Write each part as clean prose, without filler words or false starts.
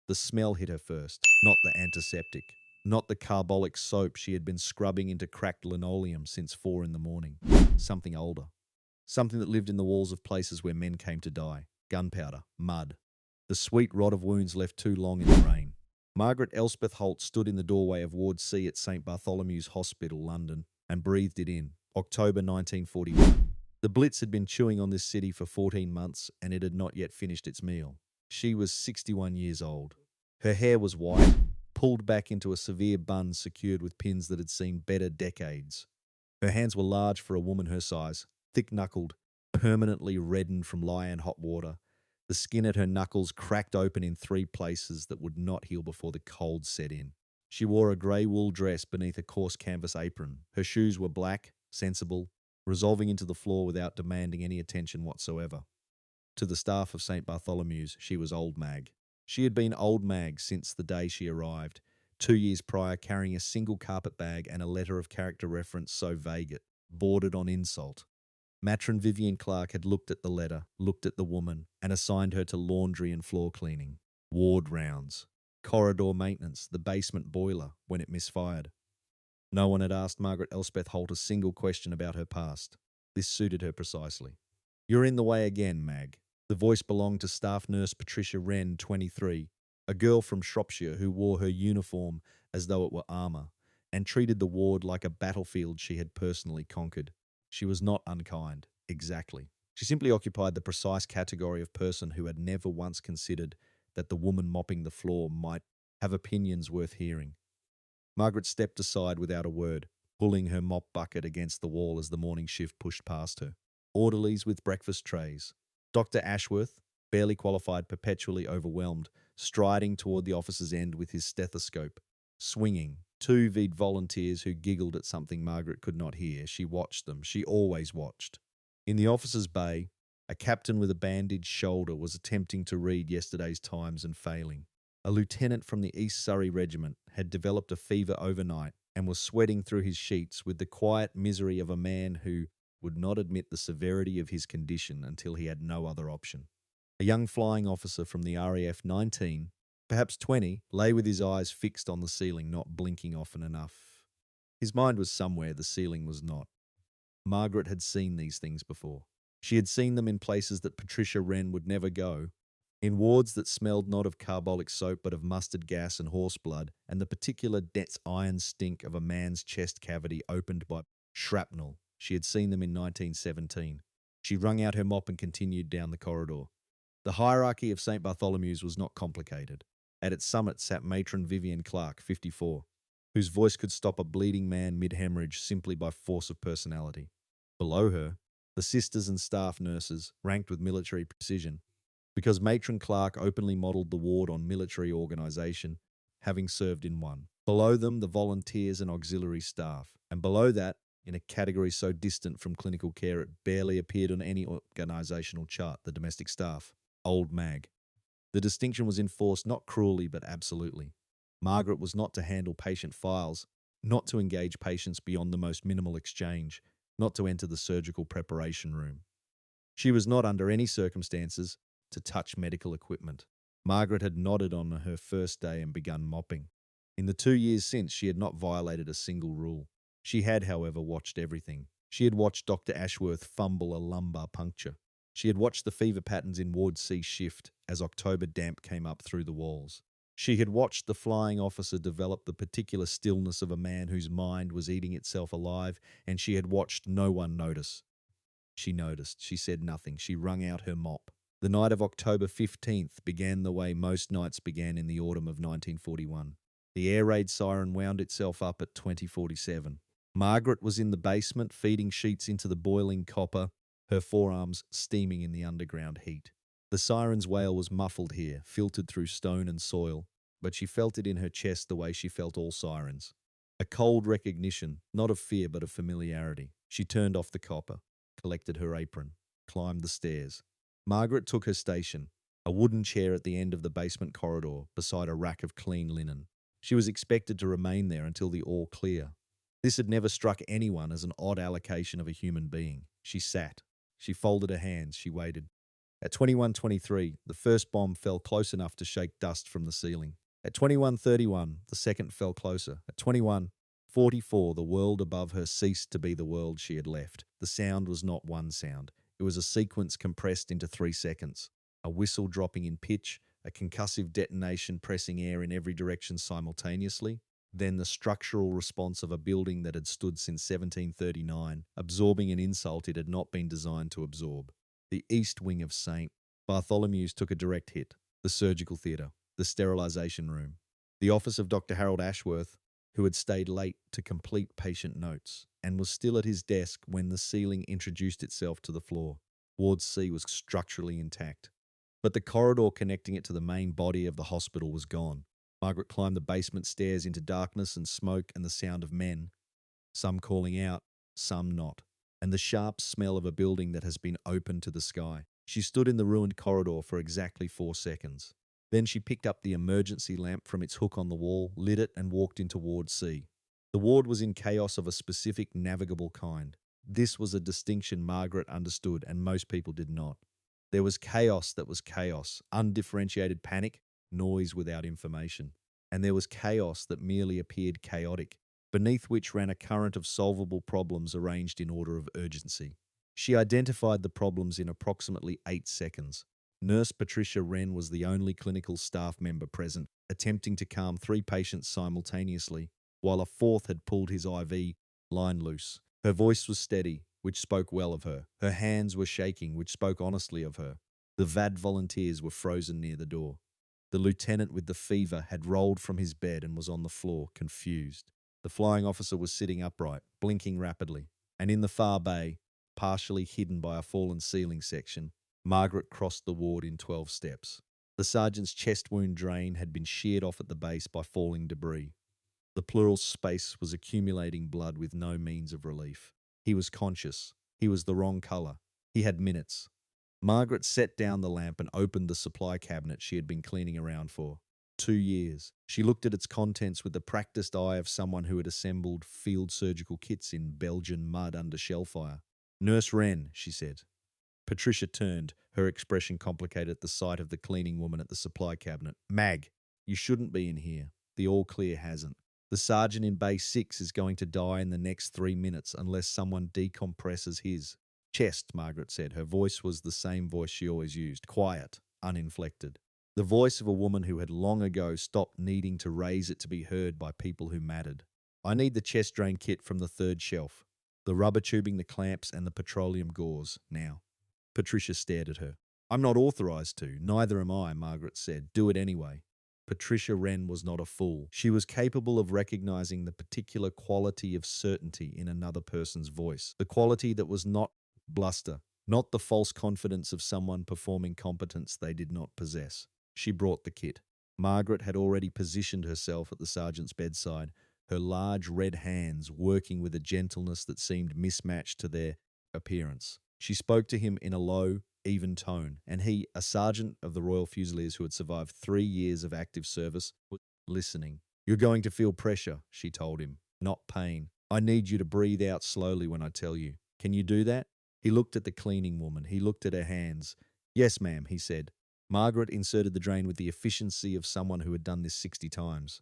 The smell hit her first, not the antiseptic, not the carbolic soap she had been scrubbing into cracked linoleum since 4 in the morning. Something older. Something that lived in the walls of places where men came to die. Gunpowder, mud. The sweet rot of wounds left too long in the rain. Margaret Elspeth Holt stood in the doorway of Ward C at St. Bartholomew's Hospital, London, and breathed it in. October 1941. The Blitz had been chewing on this city for 14 months, and it had not yet finished its meal. She was 61 years old. Her hair was white, pulled back into a severe bun secured with pins that had seen better decades. Her hands were large for a woman her size, thick-knuckled, permanently reddened from lye and hot water. The skin at her knuckles cracked open in 3 places that would not heal before the cold set in. She wore a grey wool dress beneath a coarse canvas apron. Her shoes were black, sensible, resolving into the floor without demanding any attention whatsoever. To the staff of St. Bartholomew's, she was Old Mag. She had been Old Mag since the day she arrived, 2 years prior, carrying a single carpet bag and a letter of character reference so vague it bordered on insult. Matron Vivian Clark had looked at the letter, looked at the woman, and assigned her to laundry and floor cleaning, ward rounds, corridor maintenance, the basement boiler when it misfired. No one had asked Margaret Elspeth Holt a single question about her past. This suited her precisely. "You're in the way again, Mag." The voice belonged to staff nurse Patricia Wren, 23, a girl from Shropshire who wore her uniform as though it were armour, and treated the ward like a battlefield she had personally conquered. She was not unkind, exactly. She simply occupied the precise category of person who had never once considered that the woman mopping the floor might have opinions worth hearing. Margaret stepped aside without a word, pulling her mop bucket against the wall as the morning shift pushed past her. Orderlies with breakfast trays. Dr. Ashworth, barely qualified, perpetually overwhelmed, striding toward the office's end with his stethoscope. Swinging. 2 V'd volunteers who giggled at something Margaret could not hear. She watched them. She always watched. In the officer's bay, a captain with a bandaged shoulder was attempting to read yesterday's Times and failing. A lieutenant from the East Surrey Regiment had developed a fever overnight and was sweating through his sheets with the quiet misery of a man who would not admit the severity of his condition until he had no other option. A young flying officer from the RAF, 19, perhaps 20, lay with his eyes fixed on the ceiling, not blinking often enough. His mind was somewhere, the ceiling was not. Margaret had seen these things before. She had seen them in places that Patricia Wren would never go, in wards that smelled not of carbolic soap but of mustard gas and horse blood, and the particular dense iron stink of a man's chest cavity opened by shrapnel. She had seen them in 1917. She wrung out her mop and continued down the corridor. The hierarchy of St. Bartholomew's was not complicated. At its summit sat matron Vivian Clark, 54, whose voice could stop a bleeding man mid-hemorrhage simply by force of personality. Below her, the sisters and staff nurses, ranked with military precision, because matron Clark openly modelled the ward on military organisation, having served in one. Below them, the volunteers and auxiliary staff, and below that, in a category so distant from clinical care it barely appeared on any organisational chart, the domestic staff, Old Mag. The distinction was enforced not cruelly but absolutely. Margaret was not to handle patient files, not to engage patients beyond the most minimal exchange, not to enter the surgical preparation room. She was not, under any circumstances, to touch medical equipment. Margaret had nodded on her first day and begun mopping. In the 2 years since, she had not violated a single rule. She had, however, watched everything. She had watched Dr. Ashworth fumble a lumbar puncture. She had watched the fever patterns in Ward C shift as October damp came up through the walls. She had watched the flying officer develop the particular stillness of a man whose mind was eating itself alive, and she had watched no one notice. She noticed. She said nothing. She wrung out her mop. The night of October 15th began the way most nights began in the autumn of 1941. The air raid siren wound itself up at 20:47. Margaret was in the basement feeding sheets into the boiling copper, her forearms steaming in the underground heat. The siren's wail was muffled here, filtered through stone and soil, but she felt it in her chest the way she felt all sirens. A cold recognition, not of fear but of familiarity. She turned off the copper, collected her apron, climbed the stairs. Margaret took her station, a wooden chair at the end of the basement corridor beside a rack of clean linen. She was expected to remain there until the all clear. This had never struck anyone as an odd allocation of a human being. She sat. She folded her hands. She waited. At 21:23, the first bomb fell close enough to shake dust from the ceiling. At 21:31, the second fell closer. At 21:44, the world above her ceased to be the world she had left. The sound was not one sound. It was a sequence compressed into 3 seconds. A whistle dropping in pitch, a concussive detonation pressing air in every direction simultaneously, then the structural response of a building that had stood since 1739, absorbing an insult it had not been designed to absorb. The east wing of St. Bartholomew's took a direct hit. The surgical theatre, the sterilisation room, the office of Dr. Harold Ashworth, who had stayed late to complete patient notes and was still at his desk when the ceiling introduced itself to the floor. Ward C was structurally intact, but the corridor connecting it to the main body of the hospital was gone. Margaret climbed the basement stairs into darkness and smoke and the sound of men, some calling out, some not, and the sharp smell of a building that has been opened to the sky. She stood in the ruined corridor for exactly 4 seconds. Then she picked up the emergency lamp from its hook on the wall, lit it, and walked into Ward C. The ward was in chaos of a specific navigable kind. This was a distinction Margaret understood and most people did not. There was chaos that was chaos, undifferentiated panic, noise without information. And there was chaos that merely appeared chaotic, beneath which ran a current of solvable problems arranged in order of urgency. She identified the problems in approximately 8 seconds. Nurse Patricia Wren was the only clinical staff member present, attempting to calm 3 patients simultaneously, while a fourth had pulled his IV line loose. Her voice was steady, which spoke well of her. Her hands were shaking, which spoke honestly of her. The VAD volunteers were frozen near the door. The lieutenant with the fever had rolled from his bed and was on the floor, confused. The flying officer was sitting upright, blinking rapidly, and in the far bay, partially hidden by a fallen ceiling section, Margaret crossed the ward in 12 steps. The sergeant's chest wound drain had been sheared off at the base by falling debris. The pleural space was accumulating blood with no means of relief. He was conscious. He was the wrong colour. He had minutes. Margaret set down the lamp and opened the supply cabinet she had been cleaning around for 2 years. She looked at its contents with the practiced eye of someone who had assembled field surgical kits in Belgian mud under shellfire. "Nurse Wren," she said. Patricia turned, her expression complicated at the sight of the cleaning woman at the supply cabinet. "Mag, you shouldn't be in here. The all clear hasn't. The sergeant in Bay 6 is going to die in the next 3 minutes unless someone decompresses his chest," Margaret said. Her voice was the same voice she always used, quiet, uninflected. The voice of a woman who had long ago stopped needing to raise it to be heard by people who mattered. "I need the chest drain kit from the 3rd shelf. The rubber tubing, the clamps, and the petroleum gauze, now." Patricia stared at her. "I'm not authorized to. Neither am I," Margaret said. "Do it anyway." Patricia Wren was not a fool. She was capable of recognizing the particular quality of certainty in another person's voice, the quality that was not bluster, not the false confidence of someone performing competence they did not possess. She brought the kit. Margaret had already positioned herself at the sergeant's bedside, her large red hands working with a gentleness that seemed mismatched to their appearance. She spoke to him in a low, even tone, and he, a sergeant of the Royal Fusiliers who had survived 3 years of active service, was listening. "You're going to feel pressure," she told him, "not pain. I need you to breathe out slowly when I tell you. Can you do that?" He looked at the cleaning woman. He looked at her hands. "Yes, ma'am," he said. Margaret inserted the drain with the efficiency of someone who had done this 60 times.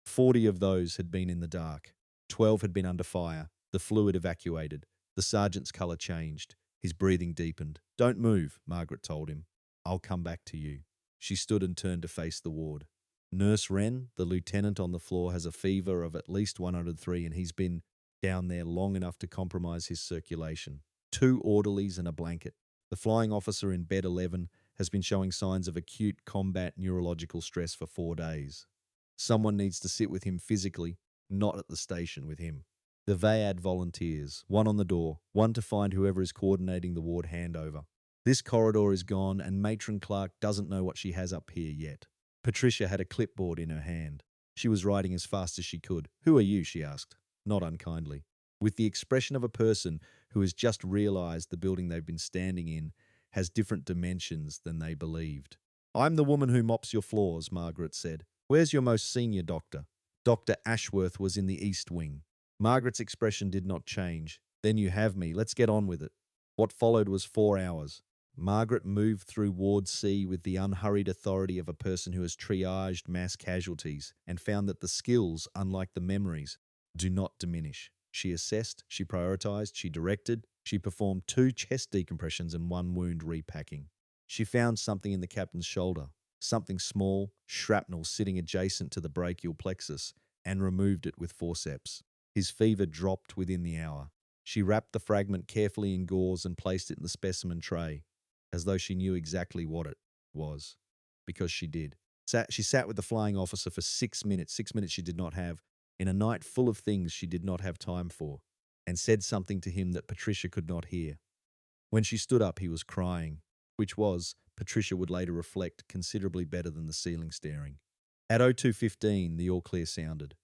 40 of those had been in the dark. 12 had been under fire. The fluid evacuated. The sergeant's colour changed. His breathing deepened. "Don't move," Margaret told him. "I'll come back to you." She stood and turned to face the ward. "Nurse Wren, the lieutenant on the floor has a fever of at least 103 and he's been down there long enough to compromise his circulation. 2 orderlies and a blanket. The flying officer in bed 11 has been showing signs of acute combat neurological stress for 4 days. Someone needs to sit with him physically, not at the station with him. The VAD volunteers, 1 on the door, 1 to find whoever is coordinating the ward handover. This corridor is gone and Matron Clark doesn't know what she has up here yet." Patricia had a clipboard in her hand. She was writing as fast as she could. "Who are you?" she asked, not unkindly, with the expression of a person who has just realized the building they've been standing in has different dimensions than they believed. "I'm the woman who mops your floors," Margaret said. "Where's your most senior doctor?" Dr. Ashworth was in the East Wing. Margaret's expression did not change. "Then you have me. Let's get on with it." What followed was 4 hours. Margaret moved through Ward C with the unhurried authority of a person who has triaged mass casualties and found that the skills, unlike the memories, do not diminish. She assessed, she prioritized, she directed, she performed 2 chest decompressions and 1 wound repacking. She found something in the captain's shoulder, something small, shrapnel sitting adjacent to the brachial plexus, and removed it with forceps. His fever dropped within the hour. She wrapped the fragment carefully in gauze and placed it in the specimen tray, as though she knew exactly what it was, because she did. She sat with the flying officer for 6 minutes, 6 minutes she did not have, in a night full of things she did not have time for, and said something to him that Patricia could not hear. When she stood up, he was crying, which was, Patricia would later reflect, considerably better than the ceiling staring. At 02:15, the all clear sounded.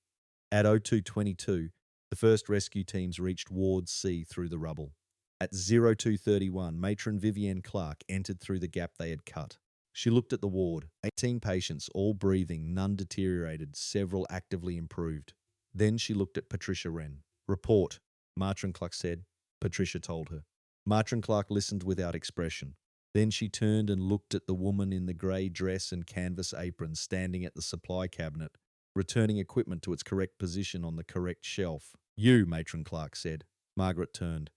At 02:22, the first rescue teams reached Ward C through the rubble. At 02:31, Matron Vivienne Clark entered through the gap they had cut. She looked at the ward, 18 patients, all breathing, none deteriorated, several actively improved. Then she looked at Patricia Wren. "Report," Matron Clark said. Patricia told her. Matron Clark listened without expression. Then she turned and looked at the woman in the grey dress and canvas apron standing at the supply cabinet, returning equipment to its correct position on the correct shelf. "You," Matron Clark said. Margaret turned.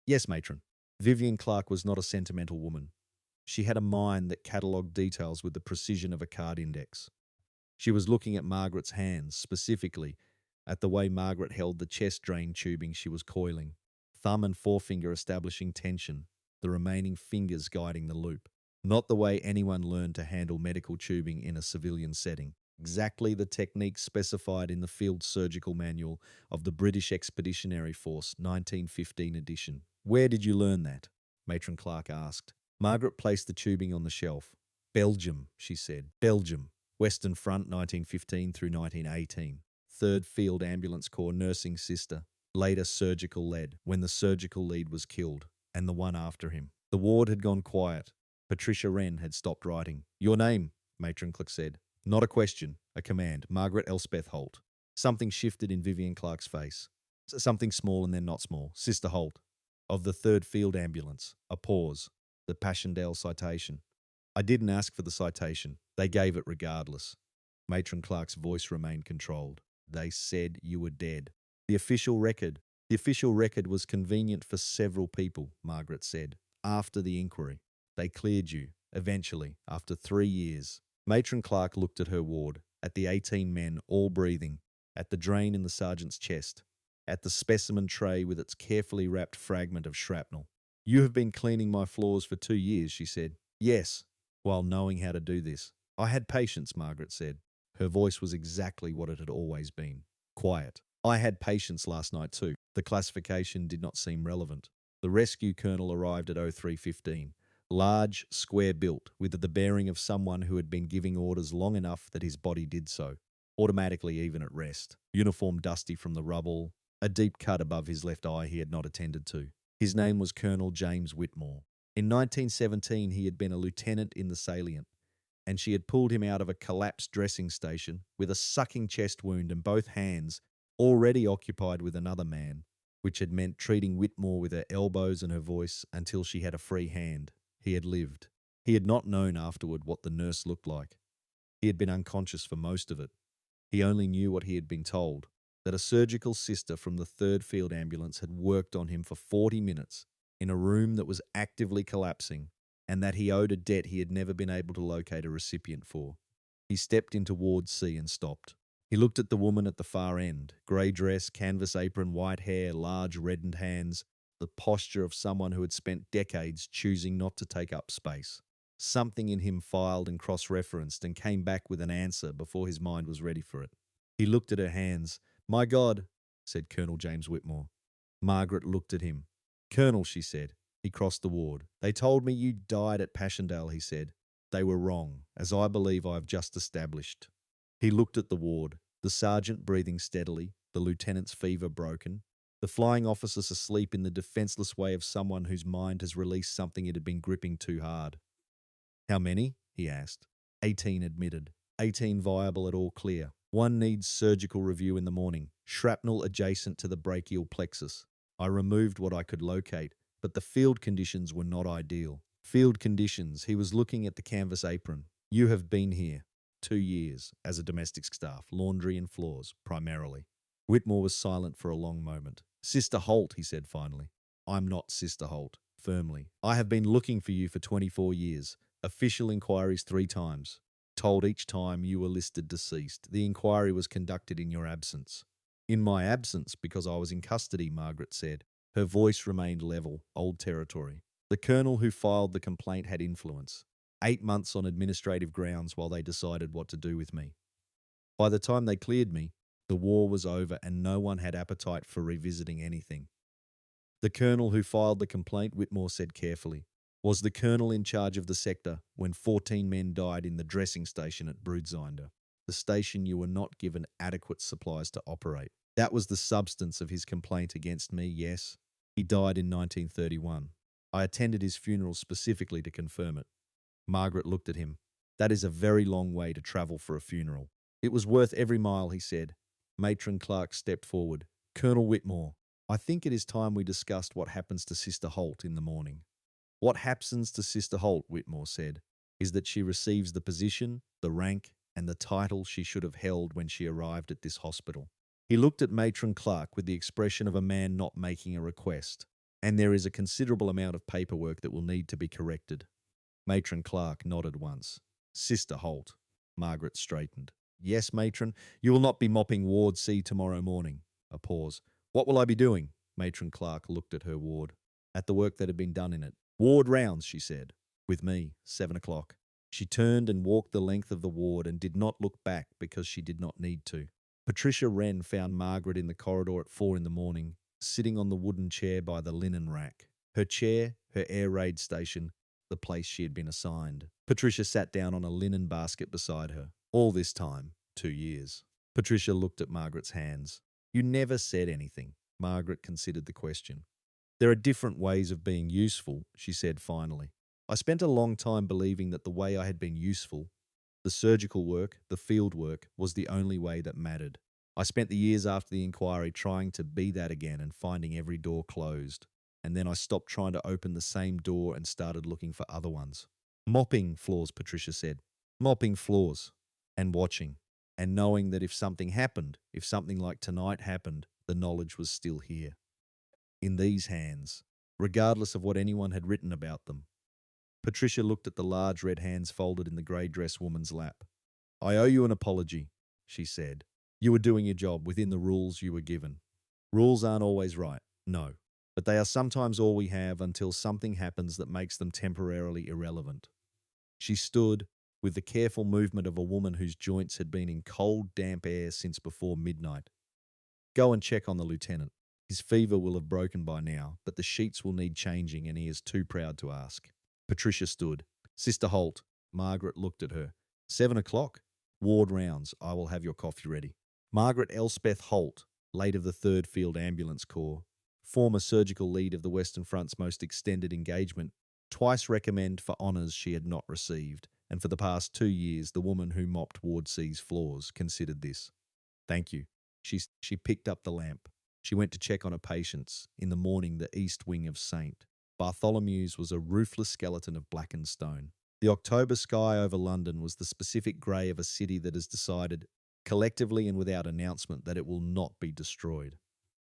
"Yes, Matron." Vivienne Clark was not a sentimental woman. She had a mind that catalogued details with the precision of a card index. She was looking at Margaret's hands, specifically at the way Margaret held the chest drain tubing she was coiling, thumb and forefinger establishing tension, the remaining fingers guiding the loop. Not the way anyone learned to handle medical tubing in a civilian setting. Exactly the technique specified in the Field Surgical Manual of the British Expeditionary Force, 1915 edition. "Where did you learn that?" Matron Clark asked. Margaret placed the tubing on the shelf. "Belgium," she said. "Belgium. Western Front, 1915 through 1918. 3rd Field Ambulance Corps nursing sister. Later surgical lead, when the surgical lead was killed, and the one after him." The ward had gone quiet. Patricia Wren had stopped writing. "Your name," Matron Clark said. Not a question, a command. "Margaret Elspeth Holt." Something shifted in Vivienne Clark's face. Something small and then not small. "Sister Holt, of the 3rd Field Ambulance." A pause. The Passchendaele citation. "I didn't ask for the citation. They gave it regardless." Matron Clark's voice remained controlled. "They said you were dead." The official record was convenient for several people," Margaret said. "After the inquiry. They cleared you, eventually, after 3 years. Matron Clark looked at her ward, at the 18 men, all breathing, at the drain in the sergeant's chest, at the specimen tray with its carefully wrapped fragment of shrapnel. "You have been cleaning my floors for 2 years," she said. "Yes, while knowing how to do this." "I had patience," Margaret said. Her voice was exactly what it had always been. Quiet. "I had patience last night too." The classification did not seem relevant. The rescue colonel arrived at 03:15. Large, square-built, with the bearing of someone who had been giving orders long enough that his body did so, automatically even at rest. Uniform dusty from the rubble, a deep cut above his left eye he had not attended to. His name was Colonel James Whitmore. In 1917 he had been a lieutenant in the salient, and she had pulled him out of a collapsed dressing station with a sucking chest wound and both hands already occupied with another man, which had meant treating Whitmore with her elbows and her voice until she had a free hand. He had lived. He had not known afterward what the nurse looked like. He had been unconscious for most of it. He only knew what he had been told, that a surgical sister from the 3rd Field Ambulance had worked on him for 40 minutes in a room that was actively collapsing, and that he owed a debt he had never been able to locate a recipient for. He stepped into Ward C and stopped. He looked at the woman at the far end, grey dress, canvas apron, white hair, large reddened hands, the posture of someone who had spent decades choosing not to take up space. Something in him filed and cross-referenced and came back with an answer before his mind was ready for it. He looked at her hands. "My God," said Colonel James Whitmore. Margaret looked at him. "Colonel," she said. He crossed the ward. "They told me you died at Passchendaele," he said. "They were wrong, as I believe I have just established." He looked at the ward, the sergeant breathing steadily, the lieutenant's fever broken, the flying officers asleep in the defenseless way of someone whose mind has released something it had been gripping too hard. "How many?" he asked. 18 admitted. 18 viable at all clear. One needs surgical review in the morning. Shrapnel adjacent to the brachial plexus. I removed what I could locate, but the field conditions were not ideal. Field conditions. He was looking at the canvas apron. You have been here 2 years as a domestic staff, laundry and floors, primarily. Whitmore was silent for a long moment. Sister Holt, he said finally. I'm not Sister Holt, firmly. I have been looking for you for 24 years. Official inquiries 3 times. Told each time you were listed deceased. The inquiry was conducted in your absence. In my absence, because I was in custody, Margaret said. Her voice remained level, old territory. The colonel who filed the complaint had influence. 8 months on administrative grounds while they decided what to do with me. By the time they cleared me, the war was over and no one had appetite for revisiting anything. The colonel who filed the complaint, Whitmore said carefully, was the colonel in charge of the sector when 14 men died in the dressing station at Broodzinder, the station you were not given adequate supplies to operate. That was the substance of his complaint against me, yes. He died in 1931. I attended his funeral specifically to confirm it. Margaret looked at him. That is a very long way to travel for a funeral. It was worth every mile, he said. Matron Clark stepped forward. Colonel Whitmore, I think it is time we discussed what happens to Sister Holt in the morning. What happens to Sister Holt, Whitmore said, is that she receives the position, the rank, and the title she should have held when she arrived at this hospital. He looked at Matron Clark with the expression of a man not making a request, and there is a considerable amount of paperwork that will need to be corrected. Matron Clark nodded once. Sister Holt. Margaret straightened. Yes, Matron, you will not be mopping Ward C tomorrow morning. A pause. What will I be doing? Matron Clark looked at her ward. At the work that had been done in it. Ward rounds, she said. With me, 7 o'clock. She turned and walked the length of the ward and did not look back because she did not need to. Patricia Wren found Margaret in the corridor at 4 in the morning, sitting on the wooden chair by the linen rack. Her chair, her air raid station, the place she had been assigned. Patricia sat down on a linen basket beside her. All this time, 2 years. Patricia looked at Margaret's hands. You never said anything. Margaret considered the question. There are different ways of being useful, she said finally. I spent a long time believing that the way I had been useful, the surgical work, the field work, was the only way that mattered. I spent the years after the inquiry trying to be that again and finding every door closed. And then I stopped trying to open the same door and started looking for other ones. Mopping floors, Patricia said. Mopping floors. And watching. And knowing that if something happened, if something like tonight happened, the knowledge was still here. In these hands, regardless of what anyone had written about them. Patricia looked at the large red hands folded in the grey dress woman's lap. I owe you an apology, she said. You were doing your job within the rules you were given. Rules aren't always right, no. But they are sometimes all we have until something happens that makes them temporarily irrelevant. She stood, with the careful movement of a woman whose joints had been in cold, damp air since before midnight. Go and check on the lieutenant. His fever will have broken by now, but the sheets will need changing and he is too proud to ask. Patricia stood. Sister Holt. Margaret looked at her. 7 o'clock? Ward rounds. I will have your coffee ready. Margaret Elspeth Holt, late of the 3rd Field Ambulance Corps, former surgical lead of the Western Front's most extended engagement, twice recommended for honours she had not received, and for the past 2 years the woman who mopped Ward C's floors considered this. Thank you. She picked up the lamp. She went to check on her patients. In the morning, the east wing of St. Bartholomew's was a roofless skeleton of blackened stone. The October sky over London was the specific grey of a city that has decided, collectively and without announcement, that it will not be destroyed.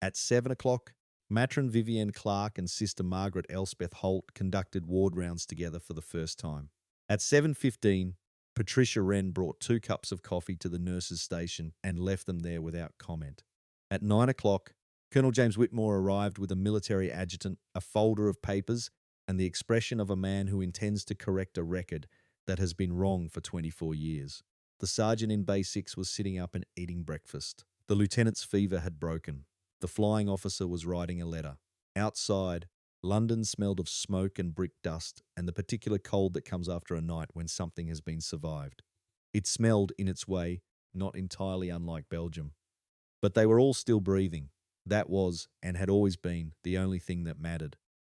At 7 o'clock, Matron Vivienne Clark and Sister Margaret Elspeth Holt conducted ward rounds together for the first time. At 7:15, Patricia Wren brought 2 cups of coffee to the nurses' station and left them there without comment. At 9 o'clock, Colonel James Whitmore arrived with a military adjutant, a folder of papers, and the expression of a man who intends to correct a record that has been wrong for 24 years. The sergeant in Bay 6 was sitting up and eating breakfast. The lieutenant's fever had broken. The flying officer was writing a letter. Outside, London smelled of smoke and brick dust and the particular cold that comes after a night when something has been survived. It smelled, in its way, not entirely unlike Belgium. But they were all still breathing. That was, and had always been, the only thing that mattered.